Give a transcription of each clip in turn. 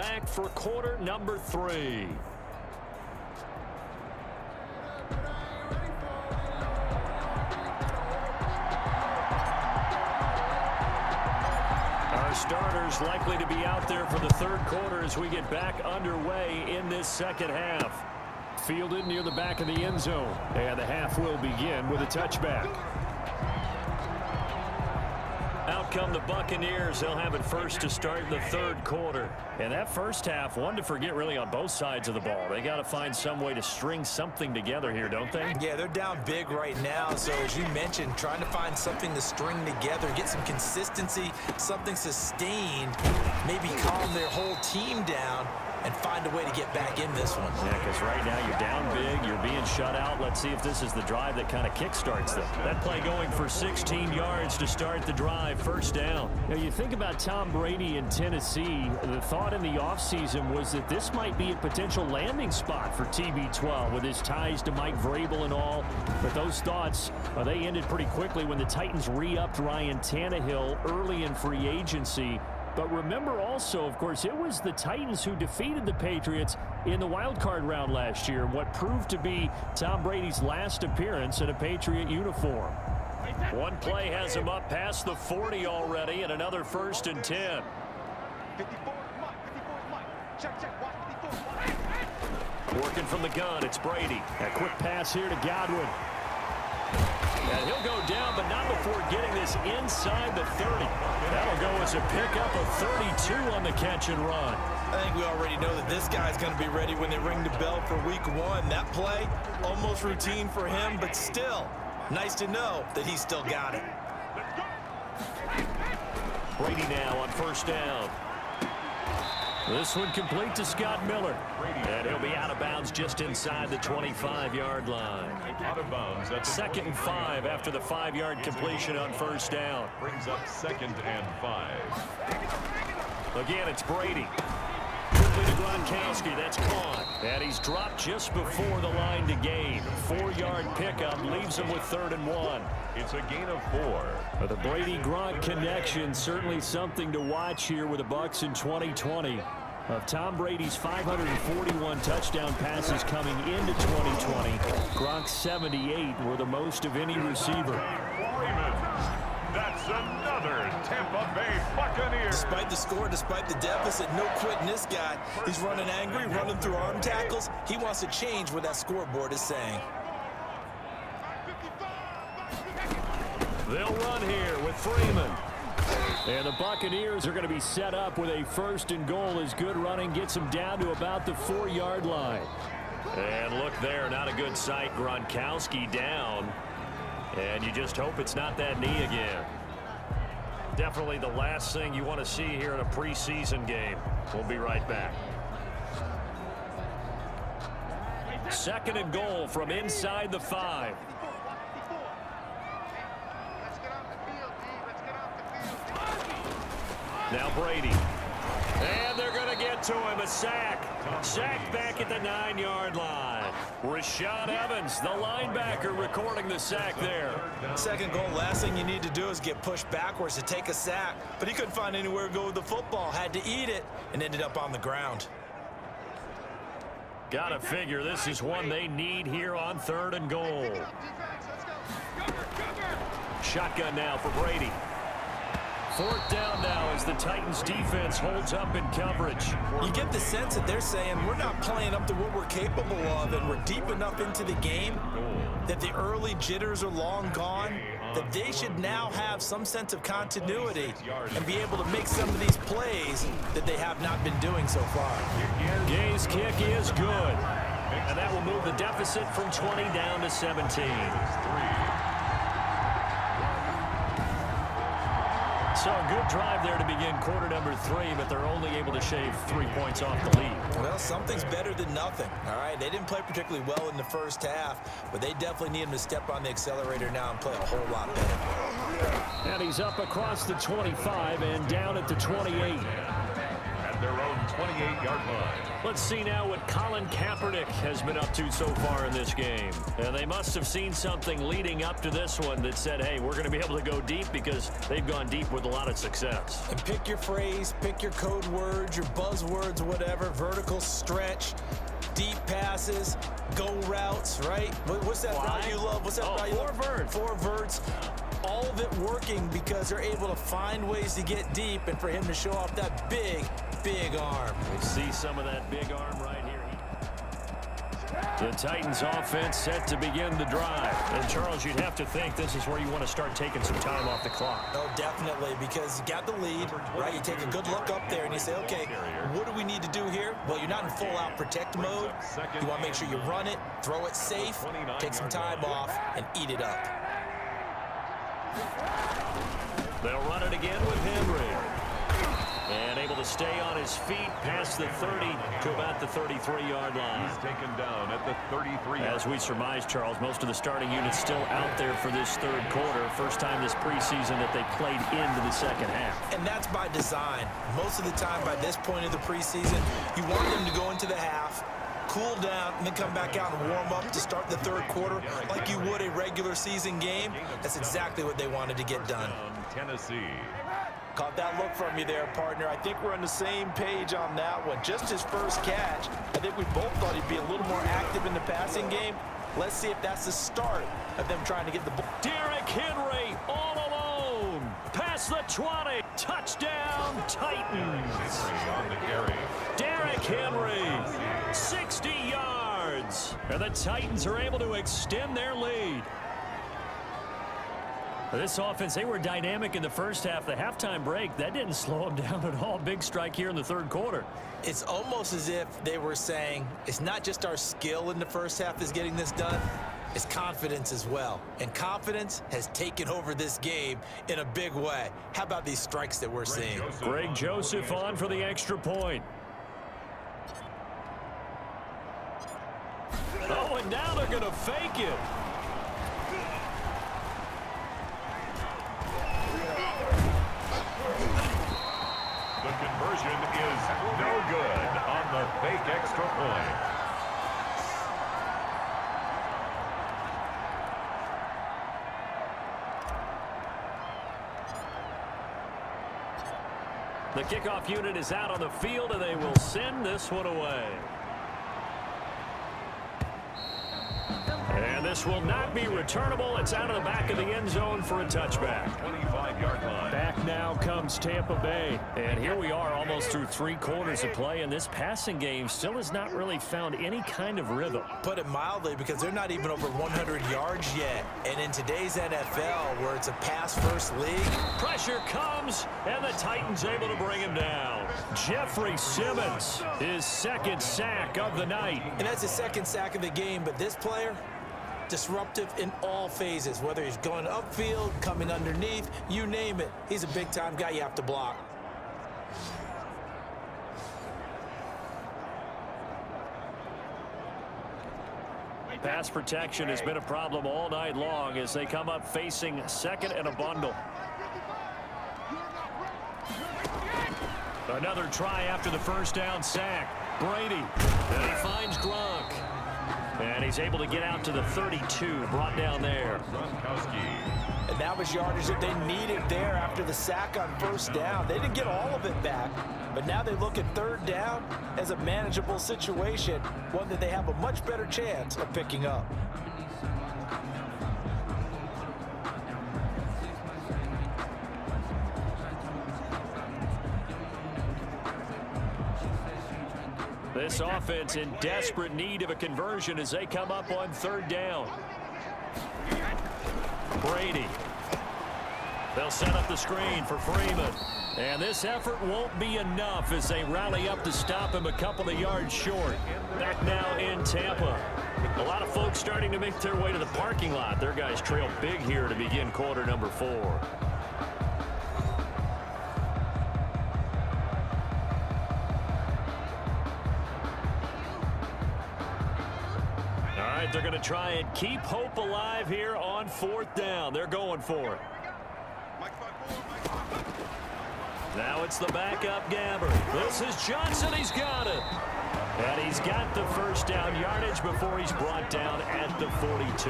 back for quarter number 3. Our starters likely to be out there for the third quarter as we get back underway in this second half. Fielded near the back of the end zone, and the half will begin with a touchback. Out come the Buccaneers. They'll have it first to start the third quarter. And that first half, one to forget really on both sides of the ball. They got to find some way to string something together here, don't they? Yeah, they're down big right now. So as you mentioned, trying to find something to string together, get some consistency, something sustained, maybe calm their whole team down and find a way to get back in this one. Yeah, because right now you're down big, you're being shut out. Let's see if this is the drive that kind of kickstarts them. That play going for 16 yards to start the drive, first down. Now you think about Tom Brady in Tennessee, the thought in the offseason was that this might be a potential landing spot for TB12 with his ties to Mike Vrabel and all. But those thoughts, they ended pretty quickly when the Titans re-upped Ryan Tannehill early in free agency. But remember also, of course, it was the Titans who defeated the Patriots in the wild card round last year, what proved to be Tom Brady's last appearance in a Patriot uniform. One play has him up past the 40 already, and another 1st and 10. Working from the gun, it's Brady. A quick pass here to Godwin. And he'll go down, but not before getting this inside the 30. That'll go as a pickup of 32 on the catch and run. I think we already know that this guy's going to be ready when they ring the bell for week 1. That play, almost routine for him, but still, nice to know that he's still got it. Brady now on first down. This one complete to Scott Miller. And he'll be out of bounds just inside the 25-yard line. Out of bounds. 2nd and 5 after the 5-yard completion on first down. Brings up 2nd and 5. Again, it's Brady. Quickly to Gronkowski. That's caught. And he's dropped just before the line to gain. 4-yard pickup leaves him with 3rd and 1. It's a gain of 4. But the Brady-Gronk connection, certainly something to watch here with the Bucs in 2020. Of Tom Brady's 541 touchdown passes coming into 2020, Gronk's 78 were the most of any receiver. That's another Tampa Bay Buccaneers. Despite the score, despite the deficit, no quitting this guy. He's running angry, running through arm tackles. He wants to change what that scoreboard is saying. They'll run here with Freeman. And the Buccaneers are going to be set up with a 1st and goal as good running gets them down to about the 4-yard line. And look there, not a good sight. Gronkowski down. And you just hope it's not that knee again. Definitely the last thing you want to see here in a preseason game. We'll be right back. 2nd and goal from inside the 5. Now Brady. And they're going to get to him. A sack. Sack back at the 9-yard line. Rashaan Evans, the linebacker, recording the sack there. 2nd goal, last thing you need to do is get pushed backwards to take a sack. But he couldn't find anywhere to go with the football. Had to eat it and ended up on the ground. Gotta figure this is one they need here on 3rd and goal. Shotgun now for Brady. 4th down now as the Titans defense holds up in coverage. You get the sense that they're saying we're not playing up to what we're capable of, and we're deep enough into the game that the early jitters are long gone, that they should now have some sense of continuity and be able to make some of these plays that they have not been doing so far. Gay's kick is good. And that will move the deficit from 20 down to 17. So a good drive there to begin quarter number 3, but they're only able to shave 3 points off the lead. Well, something's better than nothing. All right, they didn't play particularly well in the first half, but they definitely need him to step on the accelerator now and play a whole lot better. And he's up across the 25 and down at the 28. At their own 28-yard line. Let's see now what Colin Kaepernick has been up to so far in this game. And they must have seen something leading up to this one that said, hey, we're going to be able to go deep, because they've gone deep with a lot of success. And pick your phrase, pick your code words, your buzzwords, whatever. Vertical stretch, deep passes, go routes, right? What's that route you love? What's that route you love? Four verts. All of it working because they're able to find ways to get deep, and for him to show off that big arm. We'll see some of that big arm right here. The Titans offense set to begin the drive. And Charles, you'd have to think this is where you want to start taking some time off the clock. Oh, definitely, because you got the lead, right? You take a good look up there and you say, okay, what do we need to do here? Well, you're not in full-out protect mode. You want to make sure you run it, throw it safe, take some time off, and eat it up. They'll run it again with Henry. And able to stay on his feet past the 30 to about the 33-yard line. He's taken down at the 33. As we surmise, Charles, most of the starting units still out there for this third quarter. First time this preseason that they played into the second half. And that's by design. Most of the time by this point of the preseason, you want them to go into the half, cool down, and then come back out and warm up to start the third quarter like you would a regular season game. That's exactly what they wanted to get done. Tennessee. Caught that look from you there, partner. I think we're on the same page on that one. Just his first catch, I think we both thought he'd be a little more active in the passing game. Let's see if that's the start of them trying to get the ball. Derrick Henry all alone. Past the 20. Touchdown, Titans. On the carry. Derrick Henry, 60 yards. And the Titans are able to extend their lead. This offense, they were dynamic in the first half. The halftime break, that didn't slow them down at all. Big strike here in the third quarter. It's almost as if they were saying, it's not just our skill in the first half is getting this done, it's confidence as well. And confidence has taken over this game in a big way. How about these strikes that we're seeing? Greg Joseph on for the extra point. Oh, and now they're going to fake it. The conversion is no good on the fake extra point. The kickoff unit is out on the field, and they will send this one away. And this will not be returnable. It's out of the back of the end zone for a touchback. 25-yard line. Back now comes Tampa Bay. And here we are almost through 3 quarters of play, and this passing game still has not really found any kind of rhythm. Put it mildly, because they're not even over 100 yards yet. And in today's NFL, where it's a pass-first league, pressure comes, and the Titans able to bring him down. Jeffrey Simmons, his second sack of the night. And that's his second sack of the game, but this player, disruptive in all phases, whether he's going upfield, coming underneath, you name it. He's a big-time guy you have to block. Pass protection has been a problem all night long as they come up facing second and a bundle. Another try after the first down sack. Brady, and he finds Gronk. And he's able to get out to the 32, brought down there. And that was yardage that they needed there after the sack on first down. They didn't get all of it back, but now they look at third down as a manageable situation, one that they have a much better chance of picking up. This offense in desperate need of a conversion as they come up on third down. Brady. They'll set up the screen for Freeman. And this effort won't be enough as they rally up to stop him a couple of yards short. Back now in Tampa. A lot of folks starting to make their way to the parking lot. Their guys trail big here to begin quarter number 4. They're going to try and keep hope alive here on fourth down. They're going for it. Now it's the backup Gabbert. This is Johnson. He's got it. And he's got the first down yardage before he's brought down at the 42.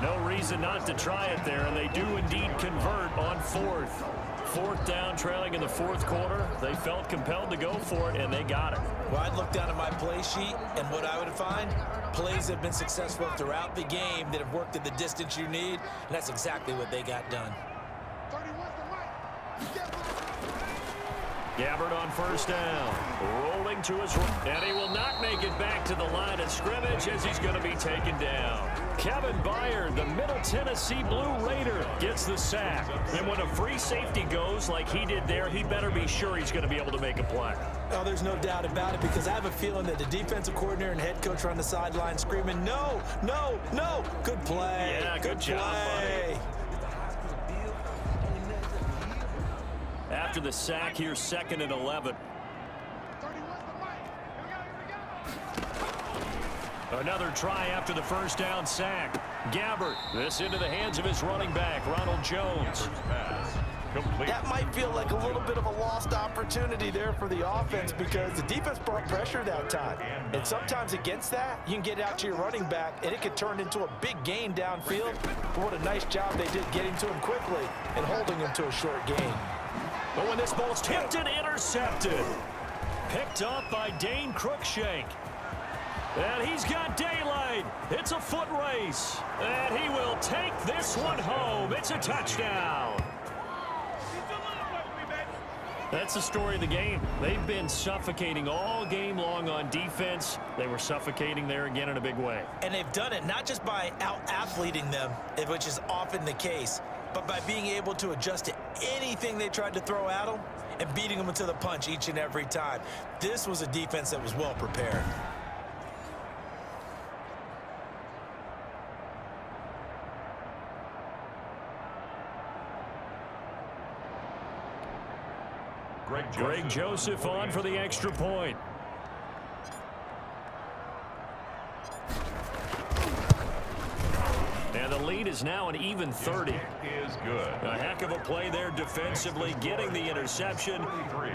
No reason not to try it there, and they do indeed convert on fourth. Fourth down, trailing in the fourth quarter. They felt compelled to go for it, and they got it. Well, I'd look down at my play sheet, and what I would find, plays have been successful throughout the game that have worked at the distance you need, and that's exactly what they got done. Gabbert on first down, rolling to his right, and he will not make it back to the line of scrimmage as he's going to be taken down. Kevin Byard, the Middle Tennessee Blue Raider, gets the sack. And when a free safety goes like he did there, he better be sure he's going to be able to make a play. Oh, there's no doubt about it, because I have a feeling that the defensive coordinator and head coach are on the sideline screaming, no, no, no. Good play. Yeah, good job, buddy. After the sack, here's 2nd and 11. Another try after the first down sack. Gabbert, this into the hands of his running back, Ronald Jones. That might feel like a little bit of a lost opportunity there for the offense, because the defense brought pressure that time. And sometimes against that, you can get out to your running back, and it could turn into a big gain downfield. But what a nice job they did getting to him quickly and holding him to a short gain. But when this ball's tipped and intercepted. Picked up by Dane Cruikshank. And he's got daylight. It's a foot race. And he will take this one home. It's a touchdown. That's the story of the game. They've been suffocating all game long on defense. They were suffocating there again in a big way. And they've done it not just by out-athleting them, which is often the case, but by being able to adjust to anything they tried to throw at them and beating them to the punch each and every time. This was a defense that was well prepared. Greg Joseph on for the extra point. And the lead is now an even 30. Is good. A heck of a play there defensively, getting the interception,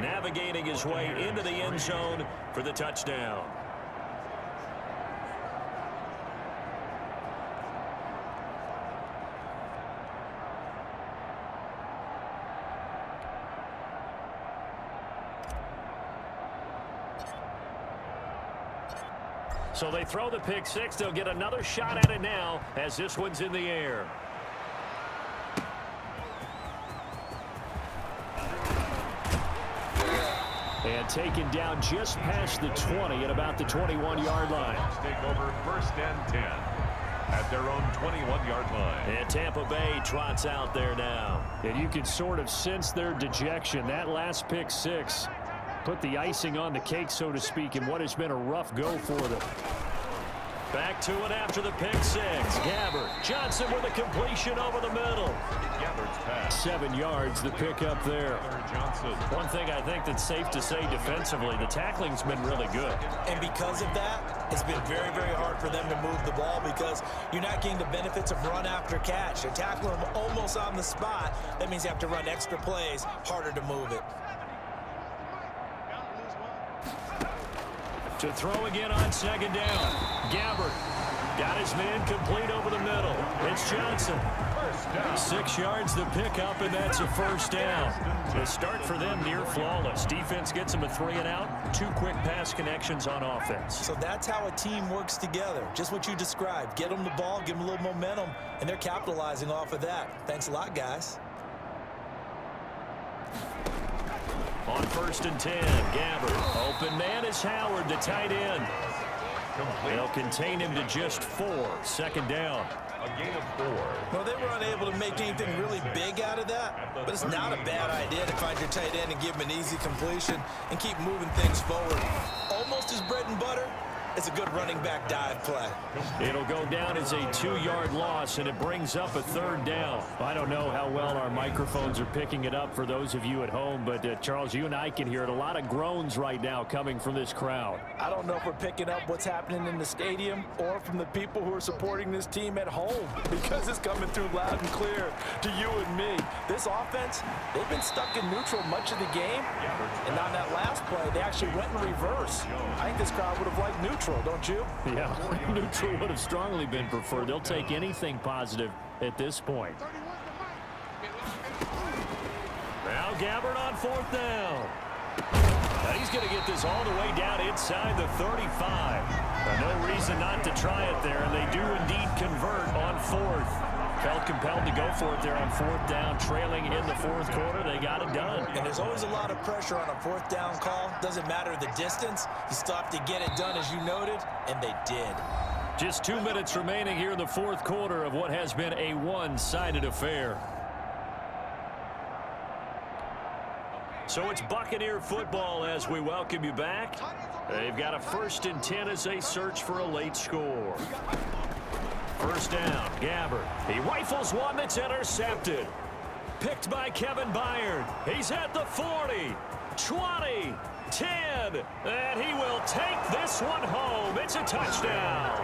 navigating his way into the end zone for the touchdown. So they throw the pick six. They'll get another shot at it now as this one's in the air. And taken down just past the 20 at about the 21-yard line. Take over 1st and 10 at their own 21-yard line. And Tampa Bay trots out there now. And you can sort of sense their dejection. That last pick six put the icing on the cake, so to speak, in what has been a rough go for them. Back to it after the pick six. Gabbert. Johnson with a completion over the middle. 7 yards, the pick up there. One thing I think that's safe to say defensively, the tackling's been really good. And because of that, it's been very, very hard for them to move the ball, because you're not getting the benefits of run after catch. You're tackling them almost on the spot. That means you have to run extra plays, harder to move it. To throw again on 2nd down. Gabbert got his man complete over the middle. It's Johnson. 6 yards the pickup, and that's a 1st down. The start for them near flawless. Defense gets them a 3 and out. 2 quick pass connections on offense. So that's how a team works together. Just what you described. Get them the ball, give them a little momentum, and they're capitalizing off of that. Thanks a lot, guys. On 1st and 10, Gabbert. Open man is Howard, the tight end. They'll contain him to just 4. 2nd down. A gain of 4. Well, they were unable to make anything really big out of that, but it's not a bad idea to find your tight end and give him an easy completion and keep moving things forward. Almost his bread and butter, It's a good running back dive play. It'll go down as a 2-yard loss, and it brings up a 3rd down. I don't know how well our microphones are picking it up for those of you at home, but Charles, you and I can hear it. A lot of groans right now coming from this crowd. I don't know if we're picking up what's happening in the stadium or from the people who are supporting this team at home, because it's coming through loud and clear to you and me. This offense, they've been stuck in neutral much of the game, and on that last play, they actually went in reverse. I think this crowd would have liked neutral, don't you? Yeah, neutral would have strongly been preferred. They'll take anything positive at this point. Now Gabbard on 4th down. Now he's going to get this all the way down inside the 35. No reason not to try it there, and they do indeed convert on 4th. Felt compelled to go for it there on 4th down, trailing in the 4th quarter. They got it done. And there's always a lot of pressure on a 4th down call. Doesn't matter the distance. You still have to get it done, as you noted, and they did. Just 2 minutes remaining here in the 4th quarter of what has been a one-sided affair. So it's Buccaneer football as we welcome you back. They've got a 1st and 10 as they search for a late score. 1st down, Gabbard. He rifles one that's intercepted. Picked by Kevin Byard. He's at the 40, 20, 10, and he will take this one home. It's a touchdown.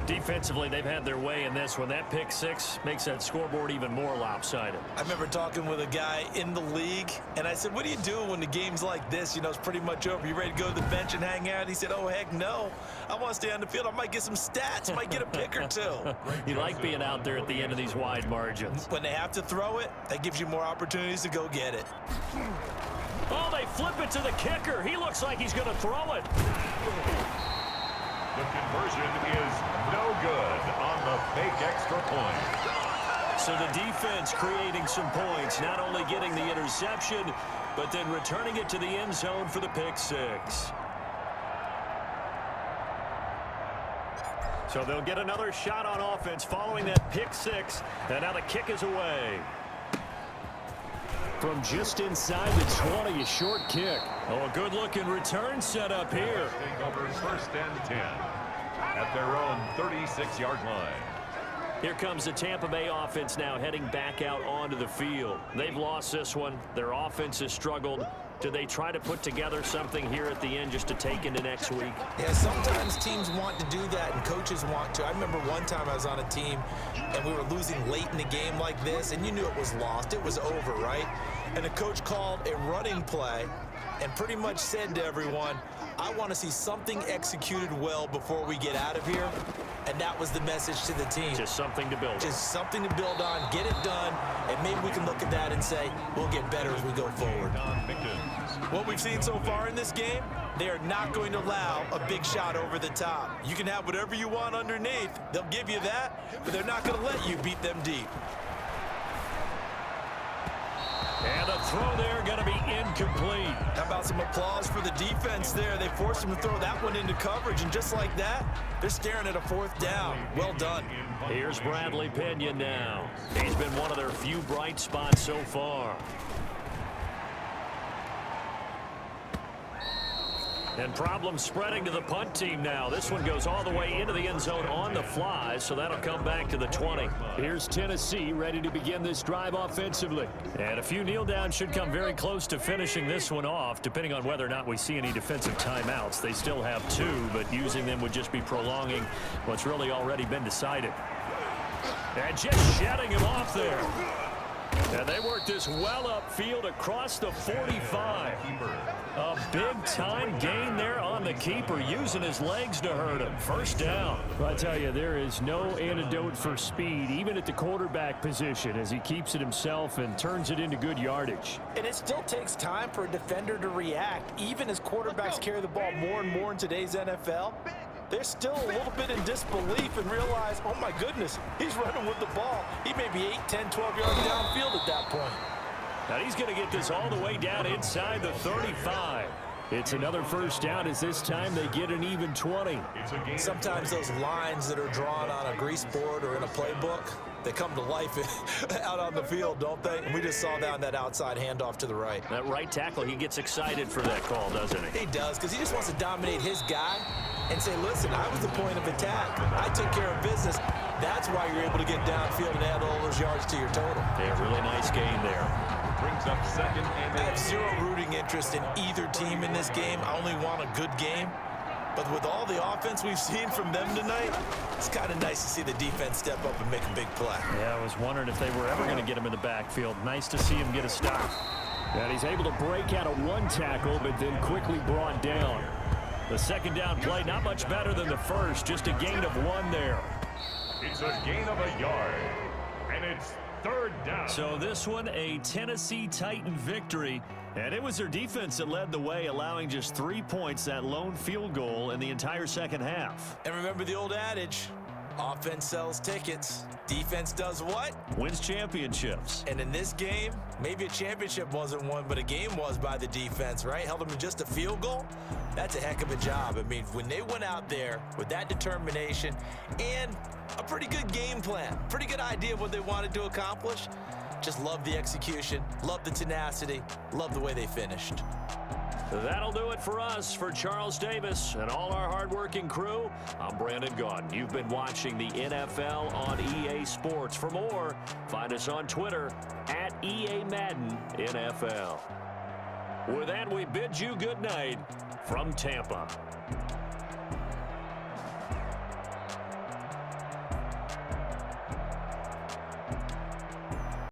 Defensively, they've had their way in this one. That pick 6 makes that scoreboard even more lopsided. I remember talking with a guy in the league, and I said, what do you do when the game's like this? You know, it's pretty much over. You ready to go to the bench and hang out? He said, oh, heck no. I want to stay on the field. I might get some stats. Might get a pick or 2. You like being out there at the end of these wide margins. When they have to throw it, that gives you more opportunities to go get it. Oh, they flip it to the kicker. He looks like he's going to throw it. The conversion is no good on the fake extra point. So the defense creating some points, not only getting the interception, but then returning it to the end zone for the pick 6. So they'll get another shot on offense following that pick 6, and now the kick is away. From just inside the 20, a short kick. Oh, a good-looking return set up here. Take over 1st and 10 at their own 36-yard line. Here comes the Tampa Bay offense now heading back out onto the field. They've lost this one. Their offense has struggled. Do they try to put together something here at the end just to take into next week? Yeah, sometimes teams want to do that and coaches want to. I remember one time I was on a team and we were losing late in the game like this, and you knew it was lost. It was over, right? And the coach called a running play and pretty much said to everyone, I want to see something executed well before we get out of here. And that was the message to the team. Just something to build on. Just something to build on, get it done, and maybe we can look at that and say, we'll get better as we go forward. What we've seen so far in this game, they are not going to allow a big shot over the top. You can have whatever you want underneath. They'll give you that, but they're not going to let you beat them deep. And a throw there going to be incomplete. How about some applause for the defense there? They forced him to throw that one into coverage, and just like that, they're staring at a 4th down. Well done. Here's Bradley Pena now. He's been one of their few bright spots so far. And problems spreading to the punt team now. This one goes all the way into the end zone on the fly, so that'll come back to the 20. Here's Tennessee ready to begin this drive offensively. And a few kneel downs should come very close to finishing this one off, depending on whether or not we see any defensive timeouts. They still have 2, but using them would just be prolonging what's really already been decided. And just shedding him off there. And they work this well upfield across the 45. A big-time gain there on the keeper, using his legs to hurt him. 1st down. I tell you, there is no antidote for speed, even at the quarterback position, as he keeps it himself and turns it into good yardage. And it still takes time for a defender to react, even as quarterbacks carry the ball more and more in today's NFL. They're still a little bit in disbelief and realize, oh my goodness, he's running with the ball. He may be 8, 10, 12 yards downfield at that point. Now he's going to get this all the way down inside the 35. It's another first down as this time they get an even 20. Sometimes those lines that are drawn on a grease board or in a playbook, they come to life out on the field, don't they? And we just saw that on that outside handoff to the right. That right tackle, he gets excited for that call, doesn't he? He does, because he just wants to dominate his guy and say, listen, I was the point of attack. I took care of business. That's why you're able to get downfield and add all those yards to your total. Yeah, really nice game there. Brings up second and I have zero rooting interest in either team in this game. I only want a good game. But with all the offense we've seen from them tonight, it's kind of nice to see the defense step up and make a big play. Yeah, I was wondering if they were ever going to get him in the backfield. Nice to see him get a stop. And he's able to break out of one tackle, but then quickly brought down. The second down play, not much better than the first, just a gain of 1 there. it's a gain of a yard. And it's third down. So this one, a Tennessee Titan victory. And it was their defense that led the way, allowing just 3 points, that lone field goal in the entire second half. And remember the old adage, offense sells tickets. Defense does what? Wins championships. And in this game, maybe a championship wasn't won, but a game was by the defense, right? Held them to just a field goal. That's a heck of a job. I mean, when they went out there with that determination and a pretty good game plan, pretty good idea of what they wanted to accomplish, just love the execution, love the tenacity, love the way they finished. That'll do it for us. For Charles Davis and all our hardworking crew, I'm Brandon Gaudin. You've been watching the NFL on EA Sports. For more, find us on Twitter at EA Madden NFL. With that, we bid you good night from Tampa.